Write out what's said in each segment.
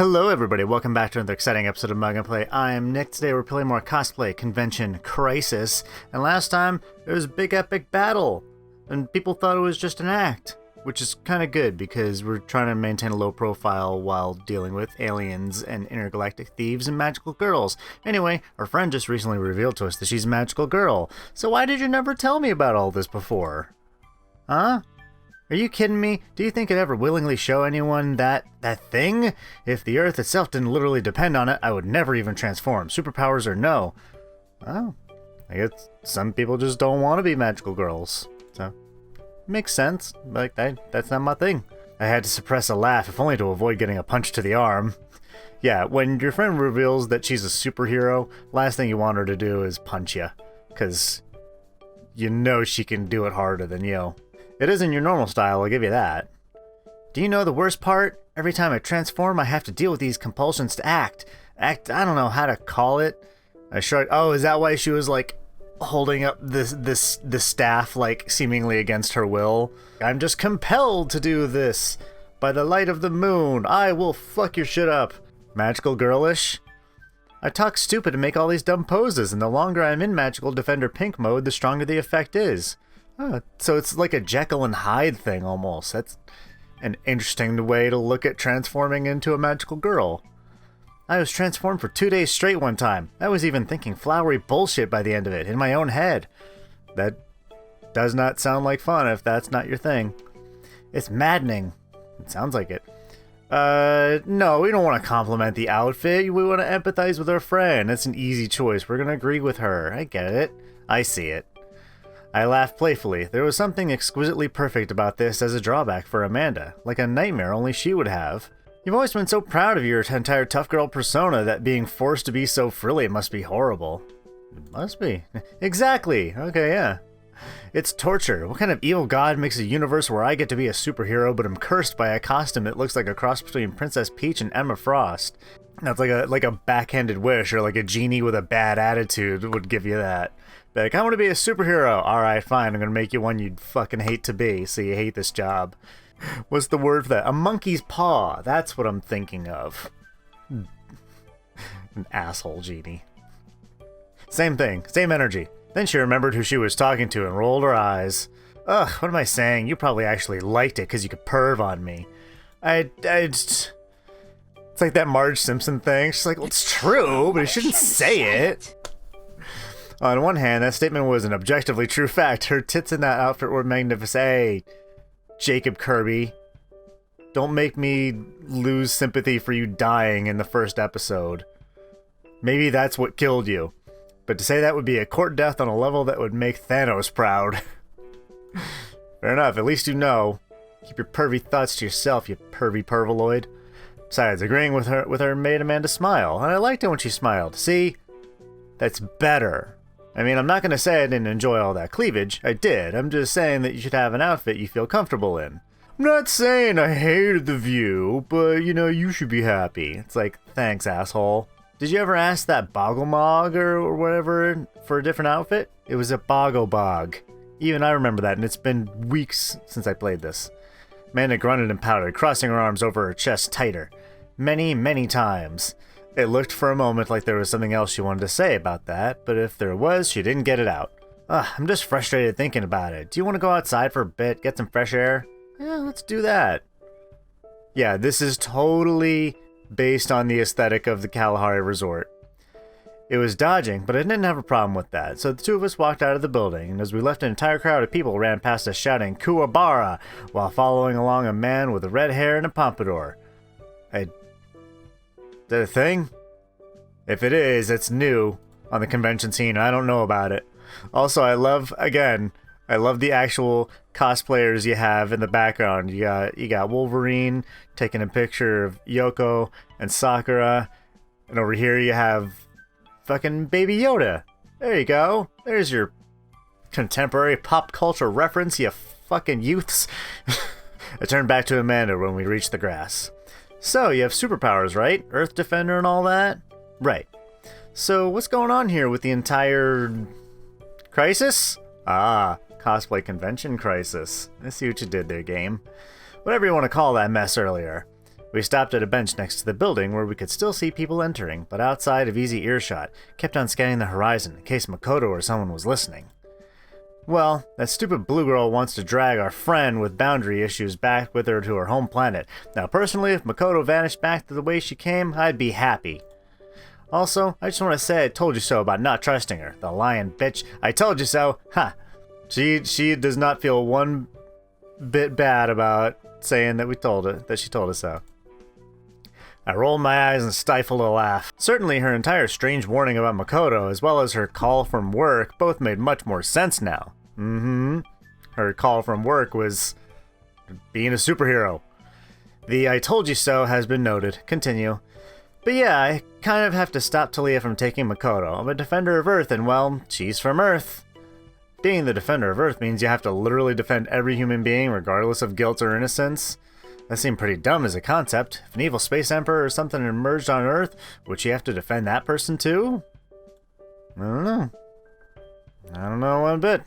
Hello everybody, welcome back to another exciting episode of Mug and Play. I am Nick. Today we're playing more Cosplay Convention Crisis, and last time there was a big epic battle, and people thought it was just an act, which is kind of good because we're trying to maintain a low profile while dealing with aliens and intergalactic thieves and magical girls. Anyway, our friend just recently revealed to us that she's a magical girl, so why did you never tell me about all this before? Huh? Are you kidding me? Do you think I'd ever willingly show anyone that thing? If the Earth itself didn't literally depend on it, I would never even transform. Superpowers or no. Well, I guess some people just don't want to be magical girls. So, makes sense. Like, that's not my thing. I had to suppress a laugh, if only to avoid getting a punch to the arm. Yeah, when your friend reveals that she's a superhero, last thing you want her to do is punch you. Because you know she can do it harder than you. It isn't your normal style, I'll give you that. Do you know the worst part? Every time I transform, I have to deal with these compulsions to act. I don't know how to call it. I shrugged. Oh, is that why she was like holding up this staff like seemingly against her will? I'm just compelled to do this. By the light of the moon, I will fuck your shit up. Magical girlish? I talk stupid and make all these dumb poses, and the longer I'm in Magical Defender Pink mode, the stronger the effect is. Oh, so it's like a Jekyll and Hyde thing almost. That's an interesting way to look at transforming into a magical girl. I was transformed for 2 days straight one time. I was even thinking flowery bullshit by the end of it, in my own head. That does not sound like fun if that's not your thing. It's maddening. It sounds like it. No, we don't want to compliment the outfit. We want to empathize with our friend. It's an easy choice. We're going to agree with her. I get it. I see it. I laughed playfully. There was something exquisitely perfect about this as a drawback for Amanda, like a nightmare only she would have. You've always been so proud of your entire tough girl persona that being forced to be so frilly must be horrible. It must be. Exactly. Okay, yeah. It's torture. What kind of evil god makes a universe where I get to be a superhero but am cursed by a costume that looks like a cross between Princess Peach and Emma Frost? That's like a backhanded wish, or like a genie with a bad attitude would give you that. Like, I want to be a superhero. Alright, fine, I'm gonna make you one you'd fucking hate to be, so you hate this job. What's the word for that? A monkey's paw. That's what I'm thinking of. An asshole genie. Same thing, same energy. Then she remembered who she was talking to and rolled her eyes. Ugh, what am I saying? You probably actually liked it because you could perv on me. It's like that Marge Simpson thing. She's like, well, it's true, but you shouldn't say it. On one hand, that statement was an objectively true fact. Her tits in that outfit were magnificent. Hey, Jacob Kirby, don't make me lose sympathy for you dying in the first episode. Maybe that's what killed you. But to say that would be a court death on a level that would make Thanos proud. Fair enough, at least you know. Keep your pervy thoughts to yourself, you pervy pervaloid. Besides, agreeing with her made Amanda smile, and I liked it when she smiled. See? That's better. I mean, I'm not going to say I didn't enjoy all that cleavage. I did. I'm just saying that you should have an outfit you feel comfortable in. I'm not saying I hated the view, but, you know, you should be happy. It's like, thanks, asshole. Did you ever ask that Boggle-Mog or whatever for a different outfit? It was a Boggle-Bog. Even I remember that, and it's been weeks since I played this. Amanda grunted and pouted, crossing her arms over her chest tighter. Many, many times. It looked for a moment like there was something else she wanted to say about that, but if there was, she didn't get it out. I'm just frustrated thinking about it. Do you want to go outside for a bit, get some fresh air? Yeah, let's do that. Yeah, this is totally based on the aesthetic of the Kalahari Resort. It was dodging, but I didn't have a problem with that, so the two of us walked out of the building, and as we left, an entire crowd of people ran past us shouting, Kuwabara, while following along a man with red hair and a pompadour. Is that a thing? If it is, it's new on the convention scene. I don't know about it. Also, I love the actual cosplayers you have in the background. You got Wolverine taking a picture of Yoko and Sakura, and over here you have fucking Baby Yoda. There you go. There's your contemporary pop culture reference, you fucking youths. I turned back to Amanda when we reached the grass. So, you have superpowers, right? Earth Defender and all that? Right. So, what's going on here with the entire crisis? Cosplay Convention Crisis. I see what you did there, game. Whatever you want to call that mess earlier. We stopped at a bench next to the building where we could still see people entering, but outside of easy earshot, kept on scanning the horizon in case Makoto or someone was listening. Well, that stupid blue girl wants to drag our friend with boundary issues back with her to her home planet. Now, personally, if Makoto vanished back to the way she came, I'd be happy. Also, I just want to say I told you so about not trusting her. The lying bitch. I told you so. Ha! She does not feel one bit bad about saying that she told us so. I rolled my eyes and stifled a laugh. Certainly her entire strange warning about Makoto, as well as her call from work, both made much more sense now. Her call from work was being a superhero. The I told you so has been noted. Continue. But yeah, I kind of have to stop Talia from taking Makoto. I'm a defender of Earth, and well, she's from Earth. Being the defender of Earth means you have to literally defend every human being regardless of guilt or innocence. That seemed pretty dumb as a concept. If an evil space emperor or something emerged on Earth, would you have to defend that person too? I don't know. I don't know one bit.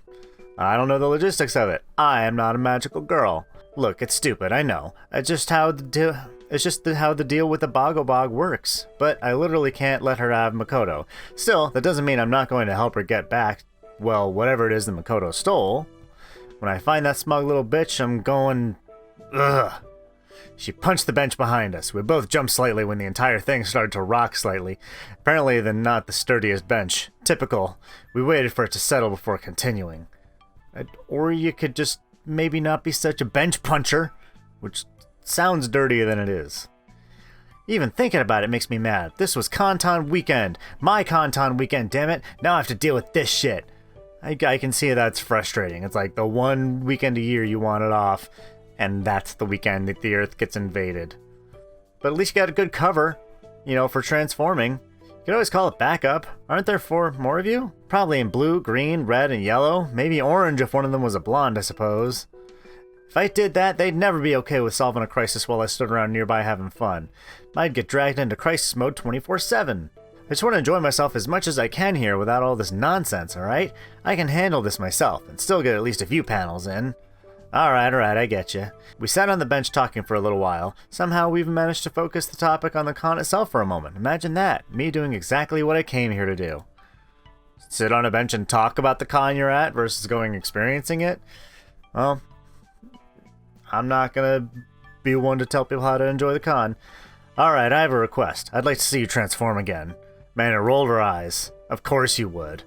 I don't know the logistics of it. I am not a magical girl. Look, it's stupid, I know. It's just how the deal with the Bogobog works. But I literally can't let her have Makoto. Still, that doesn't mean I'm not going to help her get back, well, whatever it is that Makoto stole. When I find that smug little bitch, I'm going... Ugh. She punched the bench behind us. We both jumped slightly when the entire thing started to rock slightly. Apparently, not the sturdiest bench. Typical. We waited for it to settle before continuing. Or you could just maybe not be such a bench puncher, which sounds dirtier than it is. Even thinking about it makes me mad. This was Conton weekend. My Conton weekend, damn it. Now I have to deal with this shit. I can see that's frustrating. It's like the one weekend a year you want it off, and that's the weekend that the Earth gets invaded. But at least you got a good cover, for transforming. You can always call it backup. Aren't there 4 more of you? Probably in blue, green, red, and yellow. Maybe orange if one of them was a blonde, I suppose. If I did that, they'd never be okay with solving a crisis while I stood around nearby having fun. I'd get dragged into crisis mode 24/7. I just want to enjoy myself as much as I can here without all this nonsense, alright? I can handle this myself and still get at least a few panels in. Alright, I get you. We sat on the bench talking for a little while. Somehow we even managed to focus the topic on the con itself for a moment. Imagine that, me doing exactly what I came here to do. Sit on a bench and talk about the con you're at versus experiencing it? Well, I'm not gonna be one to tell people how to enjoy the con. Alright, I have a request. I'd like to see you transform again. Amanda rolled her eyes. Of course you would.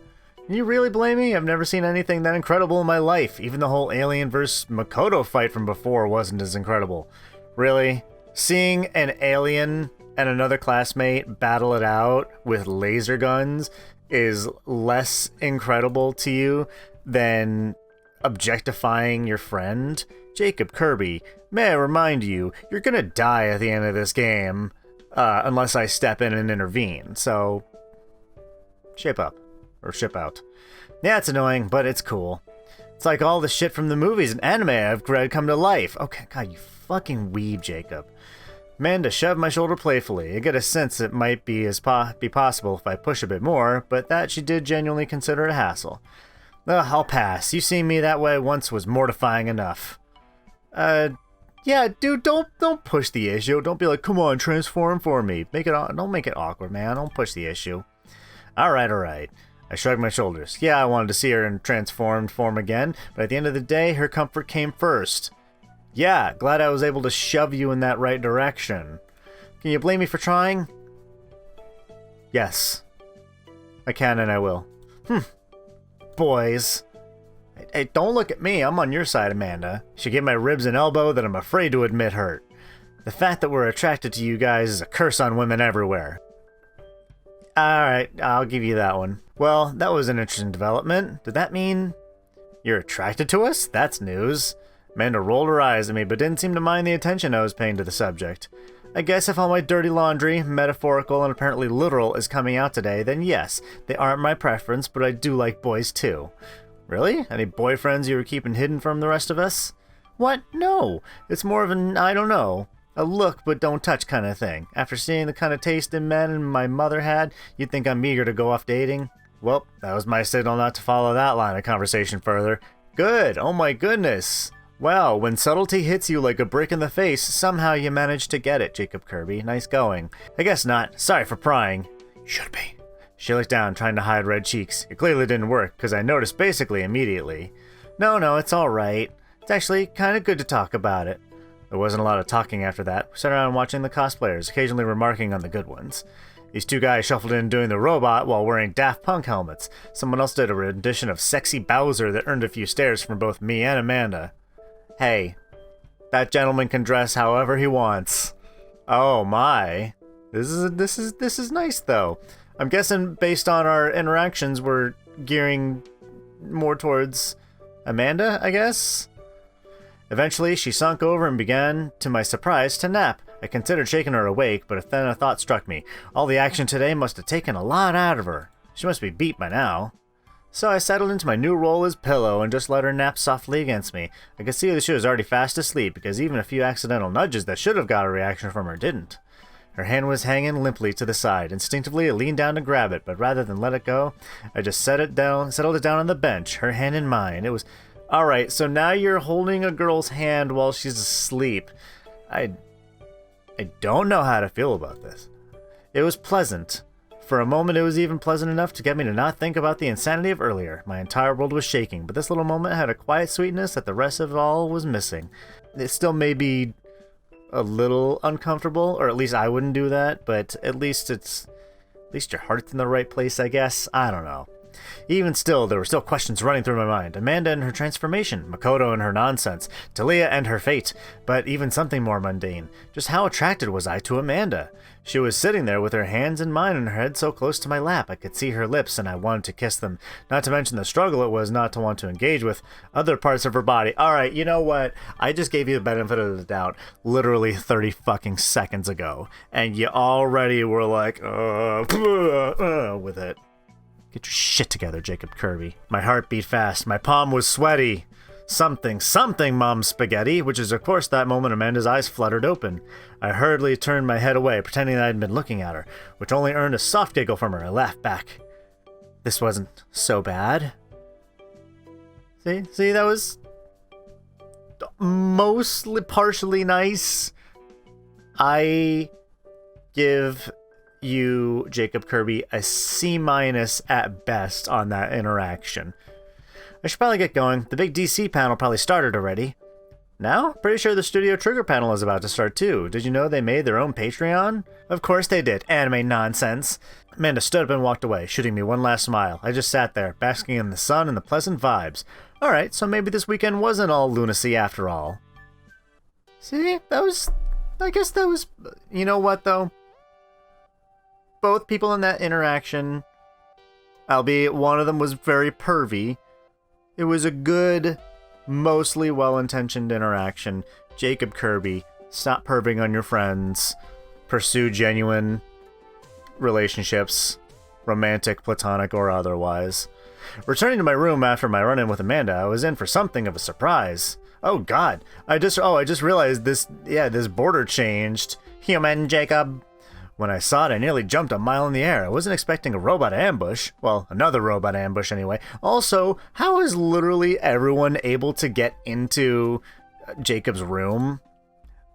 You really blame me? I've never seen anything that incredible in my life. Even the whole Alien vs. Makoto fight from before wasn't as incredible. Really? Seeing an alien and another classmate battle it out with laser guns is less incredible to you than objectifying your friend? Jacob Kirby, may I remind you, you're gonna die at the end of this game, unless I step in and intervene, so... shape up. Or ship out. Yeah, it's annoying, but it's cool. It's like all the shit from the movies and anime I've read come to life. Okay, God, you fucking weeb, Jacob. Amanda shoved my shoulder playfully. I get a sense it might be possible if I push a bit more, but that she did genuinely consider a hassle. Ugh, I'll pass. You seeing me that way once was mortifying enough. Yeah, dude, don't push the issue. Don't be like, come on, transform for me. Don't make it awkward, man. Don't push the issue. Alright. I shrugged my shoulders. Yeah, I wanted to see her in transformed form again, but at the end of the day, her comfort came first. Yeah, glad I was able to shove you in that right direction. Can you blame me for trying? Yes. I can and I will. Boys. Hey, don't look at me. I'm on your side, Amanda. She gave my ribs an elbow that I'm afraid to admit hurt. The fact that we're attracted to you guys is a curse on women everywhere. Alright, I'll give you that one. Well, that was an interesting development. Did that mean you're attracted to us? That's news. Amanda rolled her eyes at me, but didn't seem to mind the attention I was paying to the subject. I guess if all my dirty laundry, metaphorical and apparently literal, is coming out today, then yes, they aren't my preference, but I do like boys too. Really? Any boyfriends you were keeping hidden from the rest of us? What? No. It's more of an, I don't know, a look but don't touch kind of thing. After seeing the kind of taste in men my mother had, you'd think I'm eager to go off dating? Well, that was my signal not to follow that line of conversation further. Good! Oh my goodness! Well, when subtlety hits you like a brick in the face, somehow you manage to get it, Jacob Kirby. Nice going. I guess not. Sorry for prying. Should be. She looked down, trying to hide red cheeks. It clearly didn't work, because I noticed basically immediately. No, it's alright. It's actually kind of good to talk about it. There wasn't a lot of talking after that. We sat around watching the cosplayers, occasionally remarking on the good ones. These two guys shuffled in doing the robot while wearing Daft Punk helmets. Someone else did a rendition of Sexy Bowser that earned a few stares from both me and Amanda. Hey, that gentleman can dress however he wants. Oh my. This is nice though. I'm guessing based on our interactions we're gearing more towards Amanda, I guess? Eventually, she sunk over and began, to my surprise, to nap. I considered shaking her awake, but then a thought struck me. All the action today must have taken a lot out of her. She must be beat by now. So I settled into my new role as pillow and just let her nap softly against me. I could see that she was already fast asleep because even a few accidental nudges that should have got a reaction from her didn't. Her hand was hanging limply to the side. Instinctively, I leaned down to grab it, but rather than let it go, I just settled it down on the bench, her hand in mine. It was... Alright, so now you're holding a girl's hand while she's asleep. I don't know how to feel about this. It was pleasant. For a moment, it was even pleasant enough to get me to not think about the insanity of earlier. My entire world was shaking, but this little moment had a quiet sweetness that the rest of it all was missing. It still may be a little uncomfortable, or at least I wouldn't do that, but at least your heart's in the right place, I guess. I don't know. Even still, there were still questions running through my mind. Amanda and her transformation, Makoto and her nonsense, Talia and her fate, but even something more mundane. Just how attracted was I to Amanda? She was sitting there with her hands in mine and her head so close to my lap I could see her lips and I wanted to kiss them. Not to mention the struggle it was not to want to engage with other parts of her body. Alright, you know what? I just gave you the benefit of the doubt literally 30 fucking seconds ago. And you already were like, with it. Get your shit together, Jacob Kirby. My heart beat fast. My palm was sweaty. Something, Mom Spaghetti, which is of course that moment Amanda's eyes fluttered open. I hurriedly turned my head away, pretending that I had been looking at her, which only earned a soft giggle from her. I laughed back. This wasn't so bad. See, that was mostly partially nice. I give you, Jacob Kirby, a C- at best on that interaction. I should probably get going. The big DC panel probably started already. Now? Pretty sure the Studio Trigger panel is about to start too. Did you know they made their own Patreon? Of course they did. Anime nonsense. Amanda stood up and walked away, shooting me one last smile. I just sat there, basking in the sun and the pleasant vibes. Alright, so maybe this weekend wasn't all lunacy after all. See? I guess that was... You know what, though? Both people in that interaction, albeit one of them was very pervy, it was a good, mostly well-intentioned interaction. Jacob Kirby, stop perving on your friends. Pursue genuine relationships, romantic, platonic, or otherwise. Returning to my room after my run-in with Amanda, I was in for something of a surprise. Oh god, I just realized this border changed. Human Jacob. When I saw it, I nearly jumped a mile in the air. I wasn't expecting a robot ambush. Well, another robot ambush anyway. Also, how is literally everyone able to get into Jacob's room?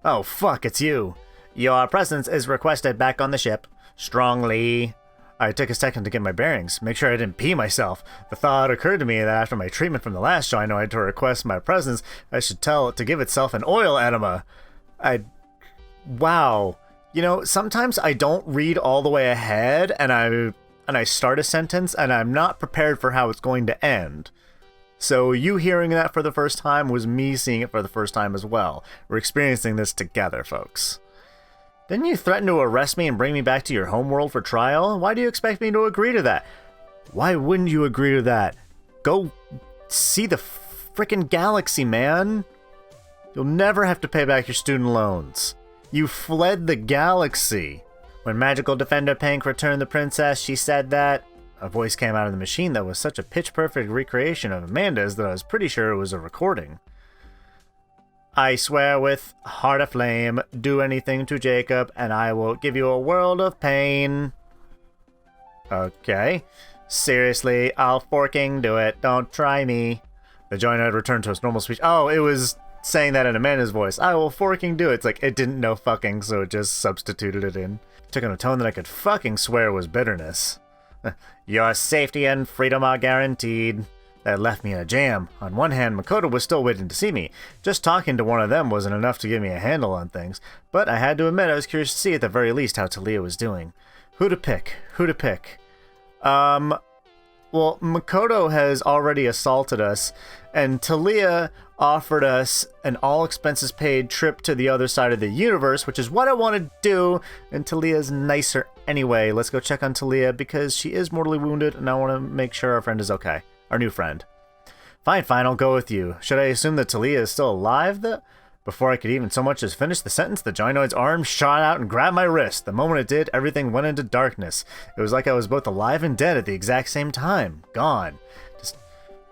Oh, fuck, it's you. Your presence is requested back on the ship. Strongly. I took a second to get my bearings, make sure I didn't pee myself. The thought occurred to me that after my treatment from the last show, I know I had to request my presence. I should tell it to give itself an oil enema. Wow. You know, sometimes I don't read all the way ahead, and I start a sentence, and I'm not prepared for how it's going to end. So you hearing that for the first time was me seeing it for the first time as well. We're experiencing this together, folks. Didn't you threaten to arrest me and bring me back to your homeworld for trial? Why do you expect me to agree to that? Why wouldn't you agree to that? Go see the frickin' galaxy, man. You'll never have to pay back your student loans. You fled the galaxy. When Magical Defender Pink returned the princess, she said that... A voice came out of the machine that was such a pitch-perfect recreation of Amanda's that I was pretty sure it was a recording. I swear with heart aflame, do anything to Jacob, and I will give you a world of pain. Okay. Seriously, I'll forking do it. Don't try me. The joiner had returned to his normal speech. Oh, it was saying that in Amanda's voice. I will fucking do it. It's like it didn't know fucking, so it just substituted it in. Took on a tone that I could fucking swear was bitterness. Your safety and freedom are guaranteed. That left me in a jam. On one hand, Makoto was still waiting to see me. Just talking to one of them wasn't enough to give me a handle on things, but I had to admit I was curious to see at the very least how Talia was doing. Who to pick? Well, Makoto has already assaulted us, and Talia offered us an all-expenses-paid trip to the other side of the universe, which is what I want to do, and Talia's nicer anyway. Let's go check on Talia, because she is mortally wounded, and I want to make sure our friend is okay. Our new friend. Fine, I'll go with you. Should I assume that Talia is still alive, though? Before I could even so much as finish the sentence, the Gynoid's arm shot out and grabbed my wrist. The moment it did, everything went into darkness. It was like I was both alive and dead at the exact same time. Gone. Just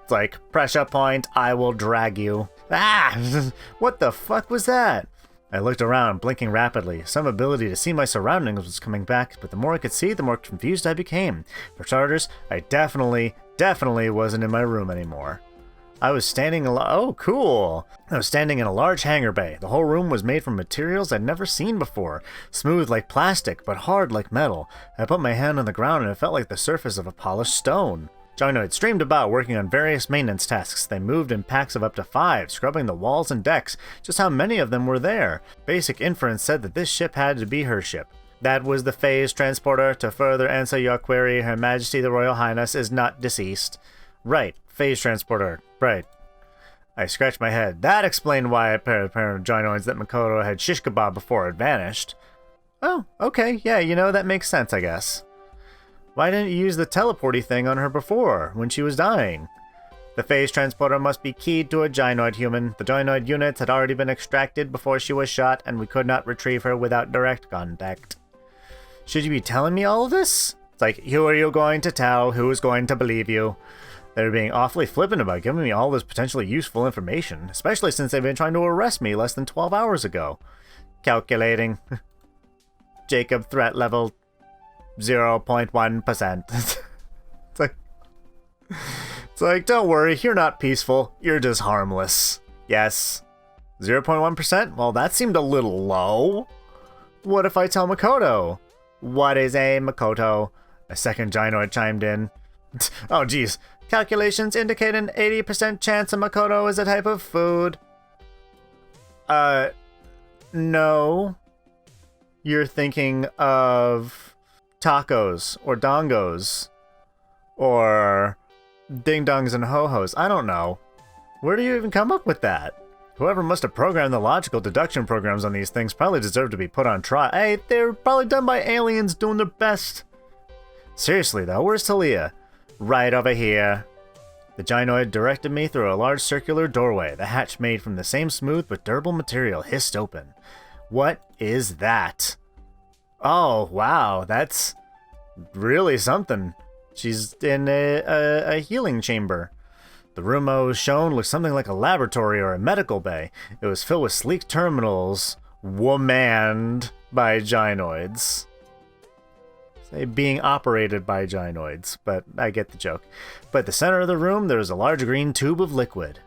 like, pressure point, I will drag you. Ah! What the fuck was that? I looked around, blinking rapidly. Some ability to see my surroundings was coming back, but the more I could see, the more confused I became. For starters, I definitely wasn't in my room anymore. I was standing oh, cool. I was standing in a large hangar bay. The whole room was made from materials I'd never seen before. Smooth like plastic, but hard like metal. I put my hand on the ground and it felt like the surface of a polished stone. Gynoids streamed about, working on various maintenance tasks. They moved in packs of up to 5, scrubbing the walls and decks. Just how many of them were there? Basic inference said that this ship had to be her ship. That was the phase transporter. To further answer your query, Her Majesty the Royal Highness is not deceased. Right, phase transporter. Right. I scratched my head. That explained why a pair of Gynoids that Makoto had shish kebab before had vanished. Oh, okay, yeah, that makes sense, I guess. Why didn't you use the teleporty thing on her before, when she was dying? The phase transporter must be keyed to a Gynoid human. The Gynoid units had already been extracted before she was shot, and we could not retrieve her without direct contact. Should you be telling me all of this? It's like, who are you going to tell? Who is going to believe you? They're being awfully flippant about giving me all this potentially useful information, especially since they've been trying to arrest me less than 12 hours ago. Calculating. Jacob threat level 0.1%. It's like, don't worry, you're not peaceful, you're just harmless. Yes. 0.1%? Well, that seemed a little low. What if I tell Makoto? What is a Makoto? A second Gynoid chimed in. Oh, geez. Calculations indicate an 80% chance a Makoto is a type of food. No. You're thinking of tacos, or dongos, or ding-dongs and ho-hos. I don't know. Where do you even come up with that? Whoever must have programmed the logical deduction programs on these things probably deserve to be put on trial. Hey, they're probably done by aliens doing their best. Seriously, though, where's Talia? Right over here. The Gynoid directed me through a large circular doorway. The hatch, made from the same smooth but durable material, hissed open. What is that? Oh, wow, that's really something. She's in a healing chamber. The room I was shown looked something like a laboratory or a medical bay. It was filled with sleek terminals, womaned by Gynoids. Say being operated by Gynoids, but I get the joke. But at the center of the room, there was a large green tube of liquid.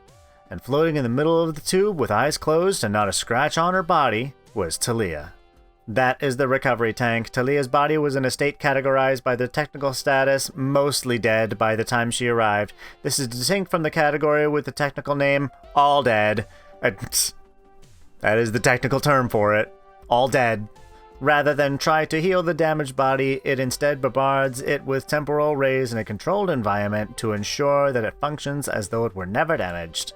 And floating in the middle of the tube, with eyes closed and not a scratch on her body, was Talia. That is the recovery tank. Talia's body was in a state categorized by the technical status mostly dead by the time she arrived. This is distinct from the category with the technical name all dead. That is the technical term for it. All dead. Rather than try to heal the damaged body, it instead bombards it with temporal rays in a controlled environment to ensure that it functions as though it were never damaged.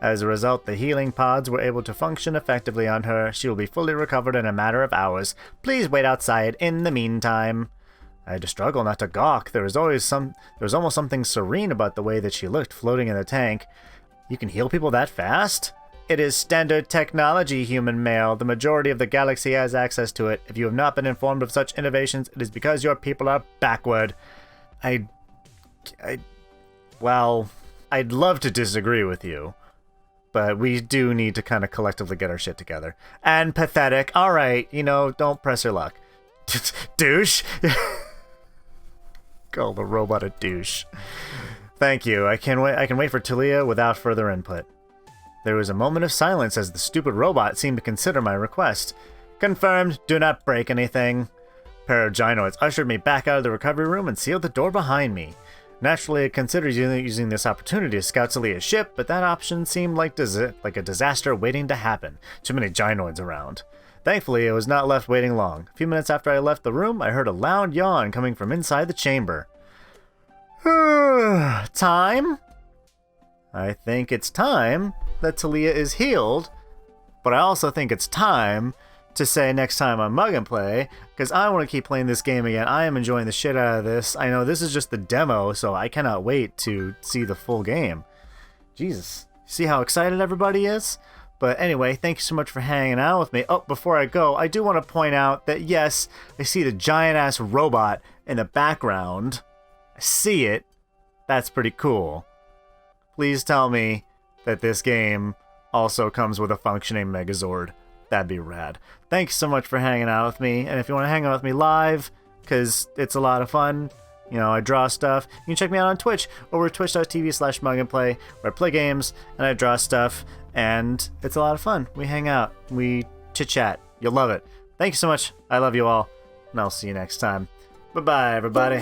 As a result, the healing pods were able to function effectively on her. She will be fully recovered in a matter of hours. Please wait outside in the meantime. I had to struggle not to gawk. There was almost something serene about the way that she looked floating in the tank. You can heal people that fast? It is standard technology, human male. The majority of the galaxy has access to it. If you have not been informed of such innovations, it is because your people are backward. Well, I'd love to disagree with you. But we do need to kind of collectively get our shit together. And pathetic. Alright, don't press her luck. Douche? Call the robot a douche. Thank you. I can wait for Talia without further input. There was a moment of silence as the stupid robot seemed to consider my request. Confirmed, do not break anything. A pair of gynoids ushered me back out of the recovery room and sealed the door behind me. Naturally, I considered using this opportunity to scout Celia's ship, but that option seemed like a disaster waiting to happen. Too many gynoids around. Thankfully, I was not left waiting long. A few minutes after I left the room, I heard a loud yawn coming from inside the chamber. Time? I think it's time that Celia is healed, but I also think it's time to say next time on Mug and Play, because I want to keep playing this game again. I am enjoying the shit out of this. I know this is just the demo, so I cannot wait to see the full game. Jesus. See how excited everybody is? But anyway, thank you so much for hanging out with me. Oh, before I go, I do want to point out that yes, I see the giant-ass robot in the background. I see it. That's pretty cool. Please tell me that this game also comes with a functioning Megazord. That'd be rad. Thanks so much for hanging out with me. And if you want to hang out with me live, because it's a lot of fun, you know, I draw stuff, you can check me out on Twitch over at twitch.tv/mugandplay, where I play games and I draw stuff, and it's a lot of fun. We hang out. We chit-chat. You'll love it. Thank you so much. I love you all, and I'll see you next time. Bye-bye, everybody.